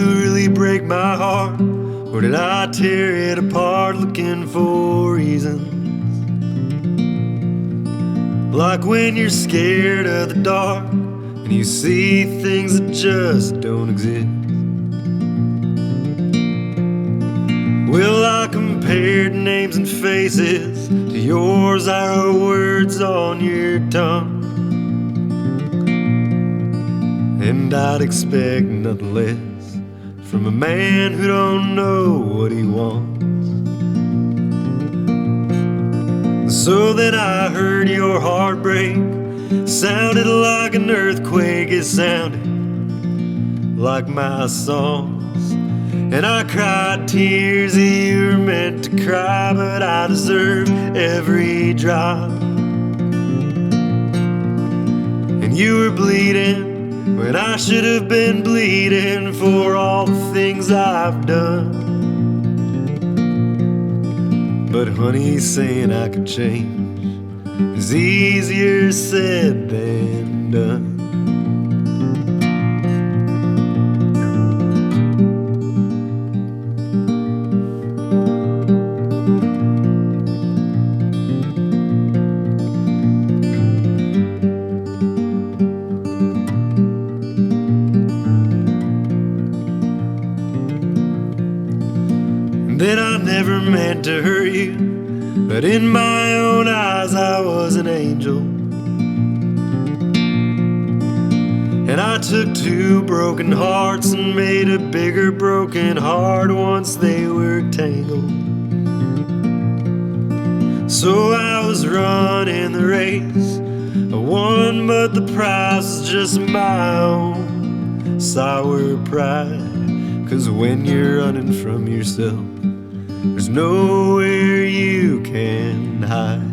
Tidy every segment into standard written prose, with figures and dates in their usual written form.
you really break my heart? Or did I tear it apart looking for reasons? Like when you're scared of the dark and you see things that just don't exist. Well, I compared names and faces to yours. I wrote words on your tongue, and I'd expect nothing less from a man who don't know what he wants. So then I heard your heart break. Sounded like an earthquake. It sounded like my songs. And I cried tears that you were meant to cry, but I deserved every drop. And you were bleeding when I should have been bleeding for all the things I've done. But honey, saying I could change is easier said than done. Then I never meant to hurt you, but in my own eyes I was an angel. And I took two broken hearts and made a bigger broken heart once they were tangled. So I was running the race, I won, but the prize was just my own sour pride. 'Cause when you're running from yourself, there's nowhere you can hide.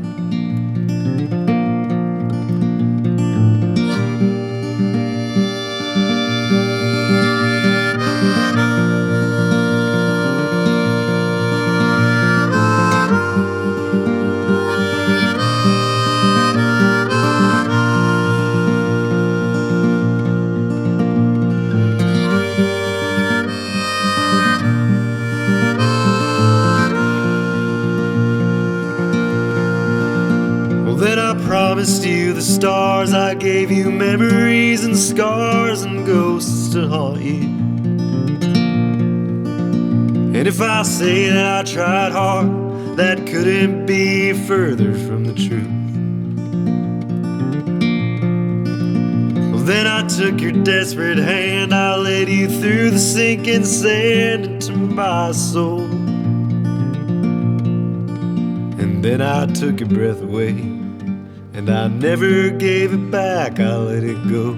Then I promised you the stars, I gave you memories and scars and ghosts to haunt you. And if I say that I tried hard, that couldn't be further from the truth. Well, then I took your desperate hand, I led you through the sinking sand into my soul. And then I took your breath away, and I never gave it back, I let it go.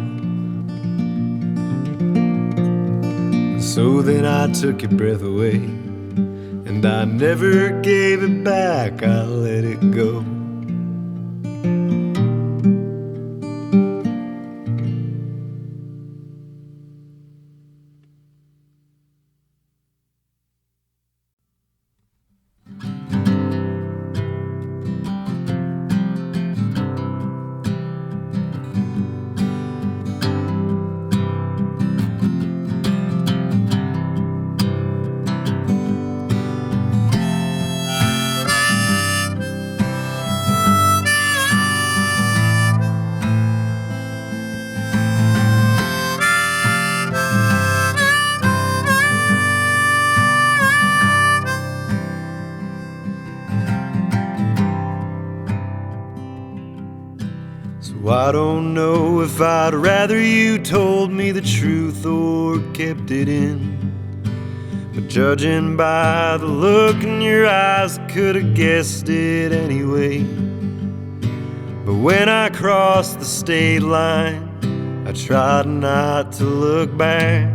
So then I took your breath away, and I never gave it back, I let it go. I don't know if I'd rather you told me the truth or kept it in. But judging by the look in your eyes, I could have guessed it anyway. But when I crossed the state line, I tried not to look back.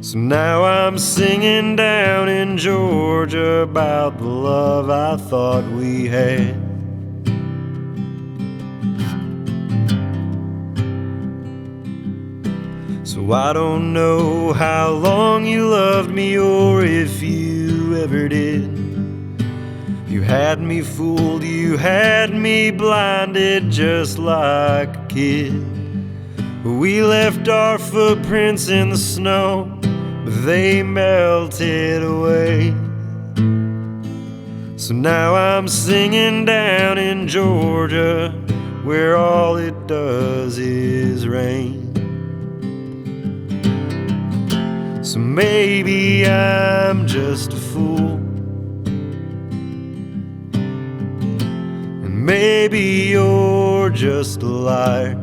So now I'm singing down in Georgia about the love I thought we had. So I don't know how long you loved me or if you ever did. You had me fooled, you had me blinded just like a kid. We left our footprints in the snow, but they melted away. So now I'm singing down in Georgia, where all it does is rain. So maybe I'm just a fool, and maybe you're just a liar.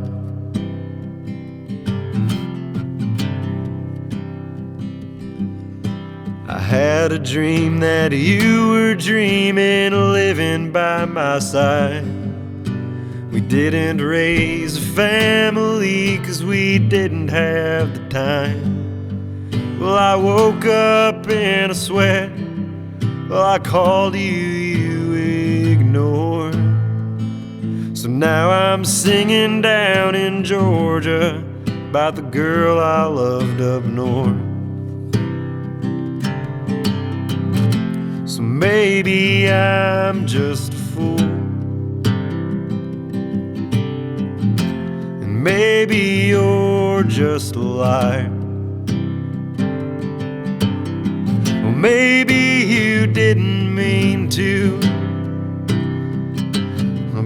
I had a dream that you were dreaming, living by my side. We didn't raise a family 'cause we didn't have the time. Well, I woke up in a sweat. Well, I called you, you ignored. So now I'm singing down in Georgia about the girl I loved up north. So maybe I'm just a fool, and maybe you're just a liar. Well, maybe you didn't mean to,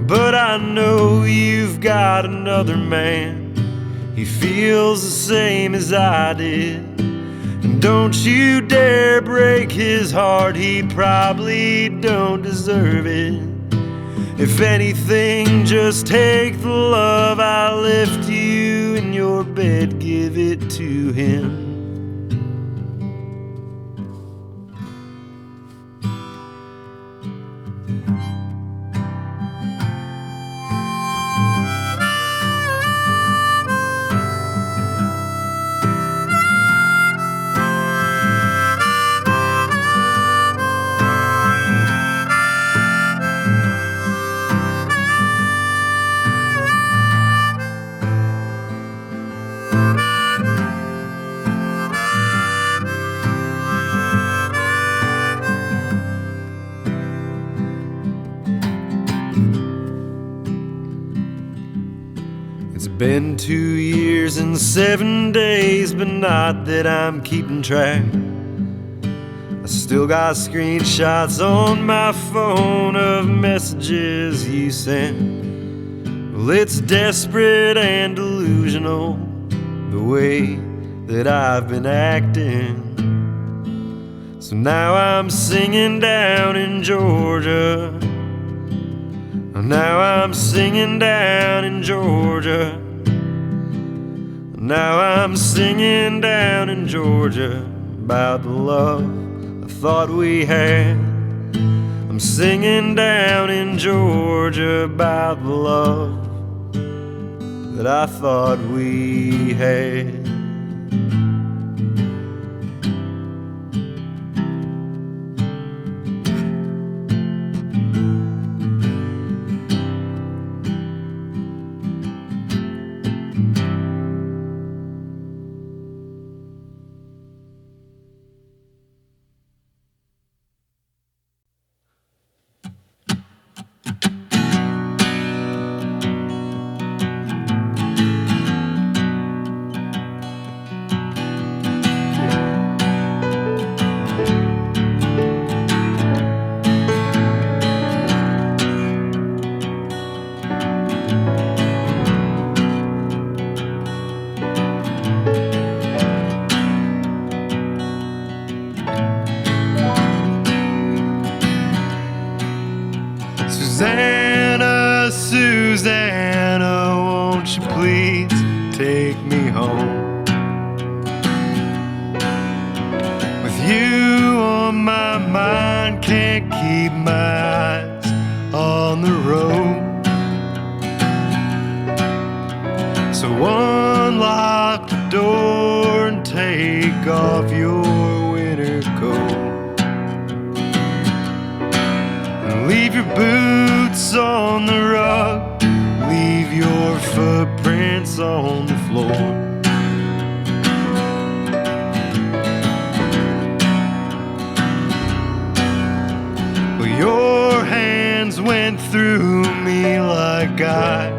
but I know you've got another man. He feels the same as I did. And don't you dare break his heart, he probably don't deserve it. If anything, just take the love I left you in your bed, give it to him. It's been 2 years and 7 days, but not that I'm keeping track. I still got screenshots on my phone of messages you sent. Well, it's desperate and delusional, the way that I've been acting. So now I'm singing down in Georgia. Now I'm singing down in Georgia. Now I'm singing down in Georgia about the love I thought we had. I'm singing down in Georgia about the love that I thought we had. Susanna, Susanna, won't you please take me home? With you on my mind, can't keep my eyes on the road. So unlock the door and take off your winter coat. Leave your boots on the rug, leave your footprints on the floor. Well, your hands went through me like I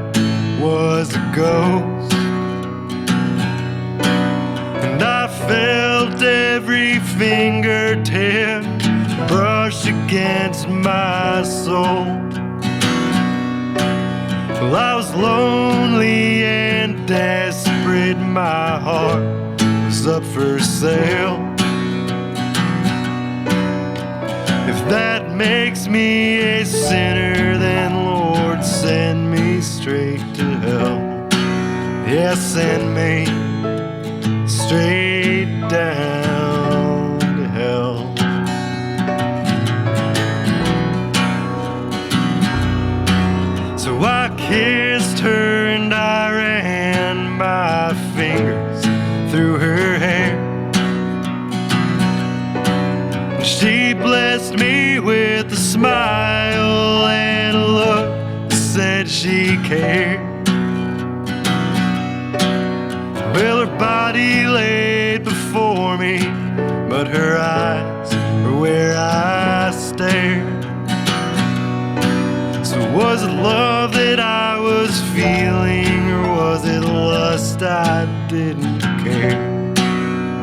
was a ghost. every fingertip brush against my soul. Well, I was lonely and desperate, my heart was up for sale. If that makes me a sinner, then Lord, send me straight to hell. Yeah, send me straight down to hell. So I kissed her and I ran my fingers through her hair. She blessed me with a smile and a look that said she cared. Well, her body laid before me, but her eyes were where I stared. So was it love that I was feeling, or was it lust I didn't care?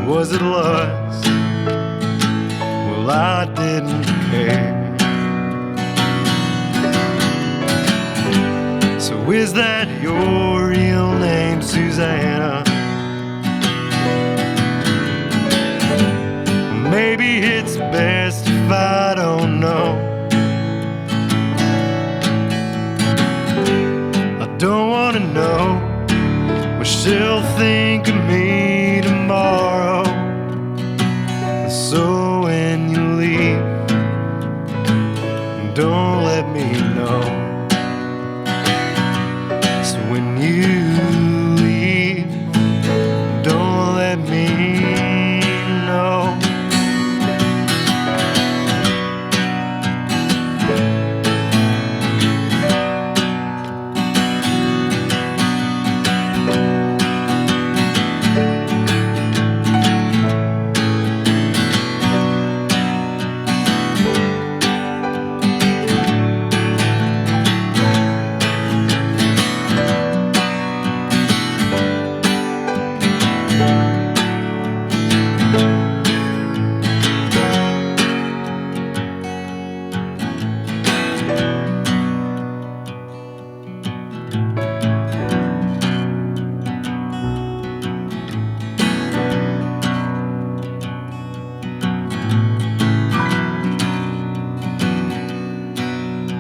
Was it lust? Well, I didn't care. So is that your real name, Susanna? Maybe it's best if I don't know. I don't want to know what she'll think of me tomorrow. So when you leave, don't let me know. So when you leave, don't let me know.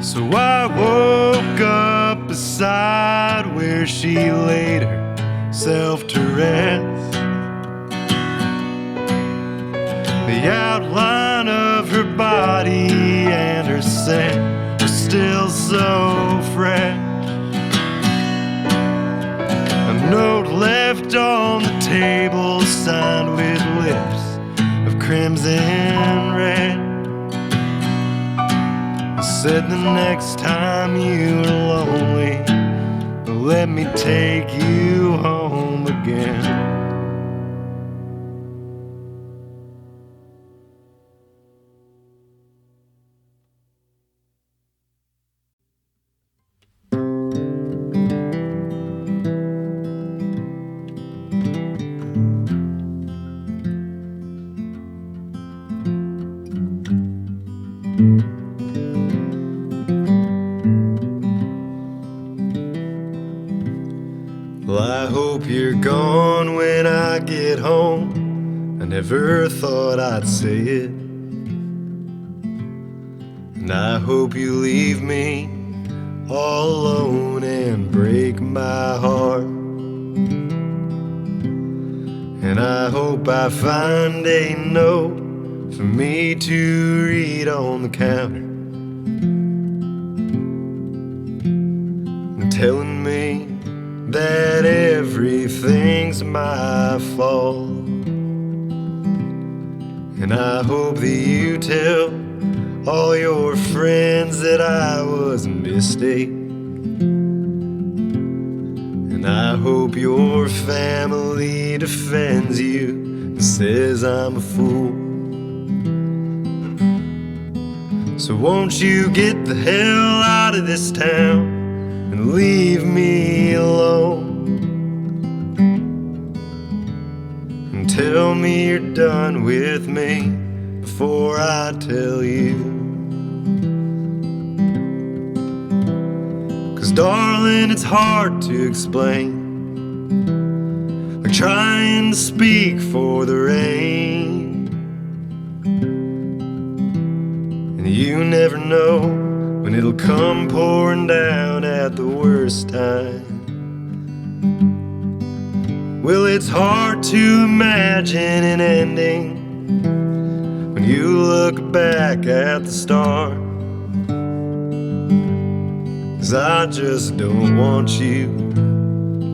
So I woke up beside where she laid herself to rest. The outline of her body and her scent were still so fresh. A note left on the table signed with lips of crimson red. Said the next time you're lonely, let me take you home again. Well, I hope you're gone when I get home. I never thought I'd say it. And I hope you leave me all alone and break my heart. And I hope I find a note for me to read on the counter, telling me that everything's my fault. And I hope that you tell all your friends that I was a mistake. And I hope your family defends you and says I'm a fool. So won't you get the hell out of this town and leave me alone, and tell me you're done with me before I tell you. 'Cause darling, it's hard to explain, like trying to speak for the rain. And you never know when it'll come pouring down at the worst time. Well, it's hard to imagine an ending when you look back at the start. 'Cause I just don't want you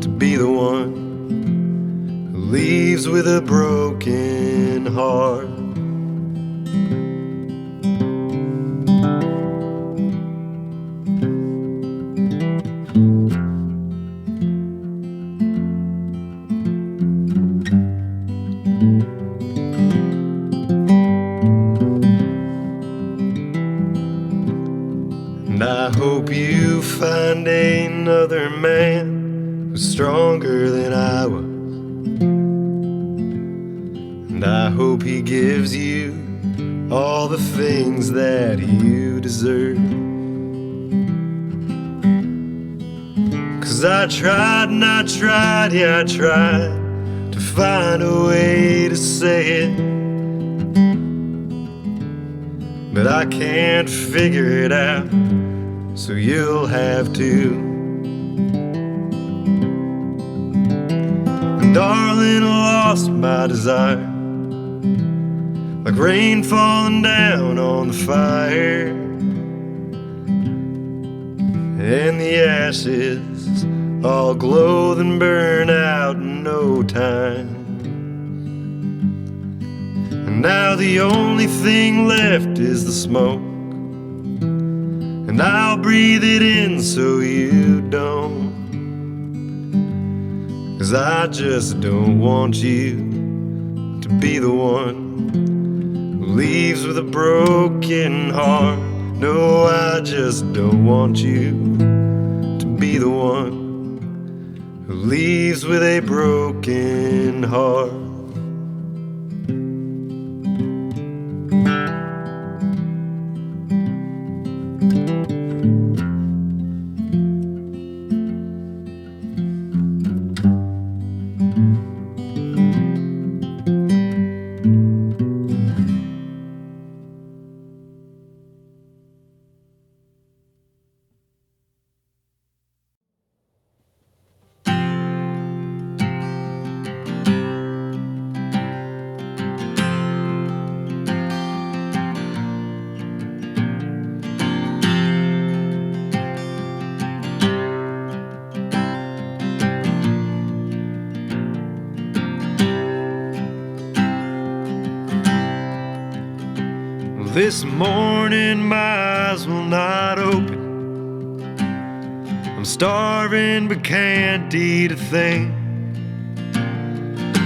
to be the one who leaves with a broken heart. And I hope you find another man who's stronger than I was. And I hope he gives you all the things that you deserve. 'Cause I tried and I tried, yeah, I tried to find a way to say it, but I can't figure it out, so you'll have to. And darling, I lost my desire, like rain falling down on the fire, and the ashes all glow then burn out in no time. And now the only thing left is the smoke, and I'll breathe it in so you don't. 'Cause I just don't want you to be the one who leaves with a broken heart. No, I just don't want you to be the one who leaves with a broken heart. This morning my eyes will not open. I'm starving but can't eat a thing.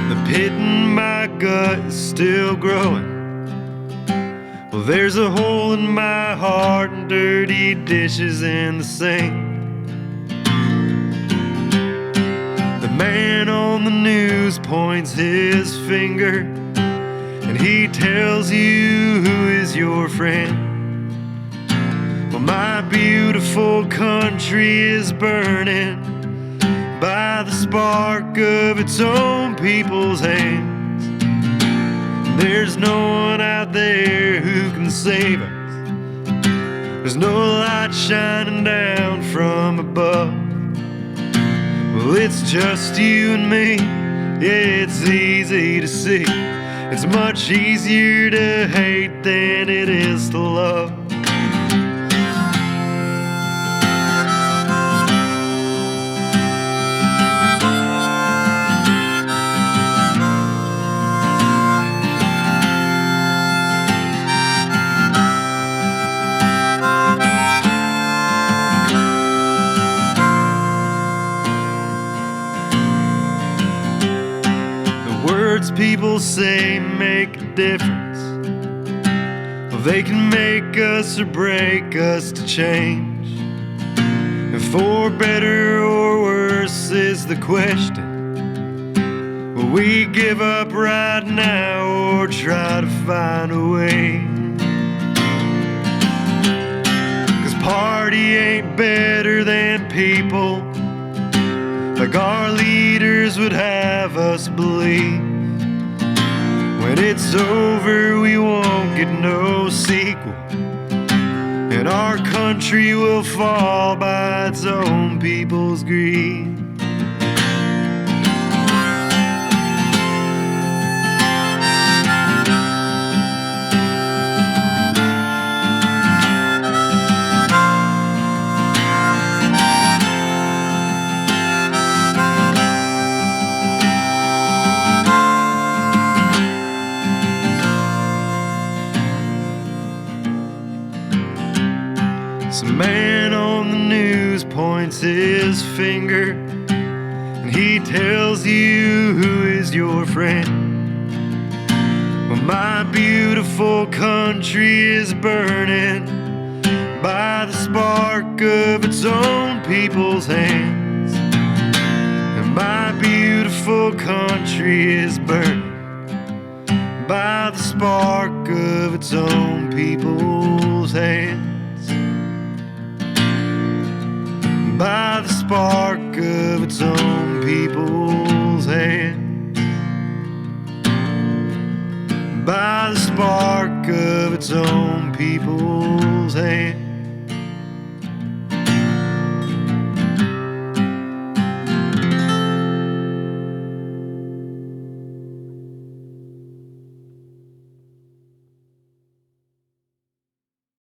The pit in my gut is still growing. Well, there's a hole in my heart and dirty dishes in the sink. The man on the news points his finger, and he tells you who is your friend. Well, my beautiful country is burning by the spark of its own people's hands. There's no one out there who can save us. There's no light shining down from above. Well, it's just you and me. Yeah, it's easy to see. It's much easier to hate than it is to love. Words people say make a difference. Well, they can make us or break us to change. And for better or worse is the question. Well, we give up right now or try to find a way? 'Cause party ain't better than people, like our leaders would have us believe. When it's over, we won't get no sequel, and our country will fall by its own people's greed. Some man on the news points his finger, and he tells you who is your friend. Well, my beautiful country is burning by the spark of its own people's hands. And my beautiful country is burning by the spark of its own people's hands. By the spark of its own people's hands. By the spark of its own people's hands.